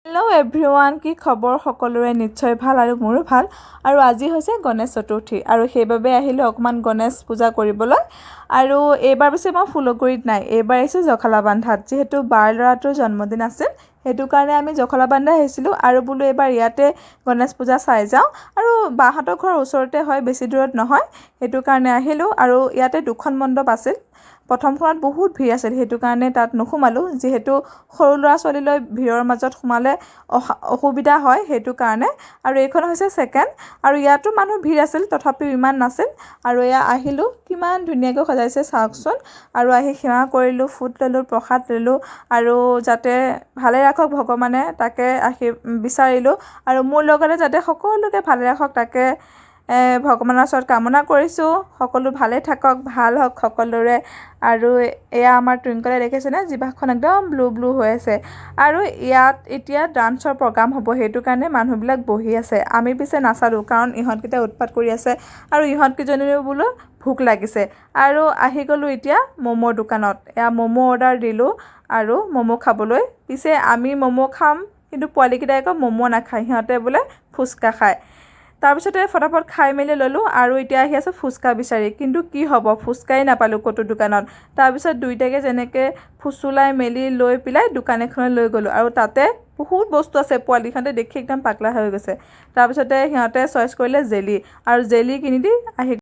Hello' everyone, কি খবৰ? সকলোৰে নিশ্চয় ভাল আৰু মোৰো ভাল। আৰু আজি হৈছে গণেশ চতুৰ্থী আৰু সেইবাবে আহিলোঁ অকণমান গণেশ পূজা কৰিবলৈ। আৰু এইবাৰ পিছে মই ফুলগুৰিত নাই, এইবাৰ আহিছোঁ জখলাবান্ধাত। যিহেতু বাৰ ল'ৰাটোৰ জন্মদিন আছিল, সেইটো কাৰণে আমি জখলাবান্ধা আহিছিলোঁ আৰু বোলো এইবাৰ ইয়াতে গণেশ পূজা চাই যাওঁ। আৰু বাহঁতৰ ঘৰৰ ওচৰতে হয়, বেছি দূৰত নহয়, সেইটো কাৰণে আহিলোঁ। আৰু ইয়াতে দুখন মণ্ডপ আছিল। প্ৰথমখনত বহুত ভিৰ আছিল, সেইটো কাৰণে তাত নোসোমালোঁ, যিহেতু সৰু ল'ৰা ছোৱালীলৈ ভিৰৰ মাজত সোমালে অসুবিধা হয়, সেইটো কাৰণে। আৰু এইখন হৈছে ছেকেণ্ড, আৰু ইয়াতো মানুহ ভিৰ আছিল, তথাপিও ইমান নাছিল। আৰু এয়া আহিলোঁ, কিমান ধুনীয়াকৈ সজাইছে চাওকচোন। আৰু আহি সেৱা কৰিলোঁ, ফুট ল'লোঁ, প্ৰসাদ ল'লোঁ, আৰু যাতে ভালে ৰাখক ভগৱানে তাকে বিচাৰিলোঁ। আৰু মোৰ লগতে যাতে সকলোকে ভালে ৰাখক তাকে ভগৱানৰ ওচৰত কামনা কৰিছোঁ। সকলো ভালে থাকক, ভাল হওক সকলোৰে। আৰু এয়া আমাৰ টুইংকলে দেখিছেনে, জিভাখন একদম ব্লু হৈ আছে। আৰু ইয়াত এতিয়া ডান্সৰ প্ৰগ্ৰাম হ'ব, সেইটো কাৰণে মানুহবিলাক বহি আছে। আমি পিছে নাচালোঁ, কাৰণ ইহঁতকেইটা উৎপাত কৰি আছে আৰু ইহঁতকেইজনীৰো বোলো ভোক লাগিছে। আৰু আহি গ'লোঁ এতিয়া ম'মৰ দোকানত। এয়া ম'ম' অৰ্ডাৰ দিলোঁ আৰু ম'ম' খাবলৈ। পিছে আমি ম'ম' খাম, কিন্তু পোৱালীকেইটাই আকৌ ম'ম' নাখায়, সিহঁতে বোলে ফুচকা খায়। তাৰপিছতে ফটাফট খাই মেলি ল'লোঁ আৰু এতিয়া আহি আছোঁ ফুচকা বিচাৰি, কিন্তু কি হ'ব, ফুচকাই নাপালোঁ ক'তো দোকানত। তাৰপিছত দুইটাকে যেনেকৈ ফুচুলাই মেলি লৈ পেলাই দোকান এখনলৈ লৈ গ'লোঁ, আৰু তাতে বহুত বস্তু আছে। পোৱালীহঁতে দেখি একদম পাগলা হৈ গৈছে। তাৰপিছতে সিহঁতে চইচ কৰিলে জেলি, আৰু জেলি কিনি দি আহি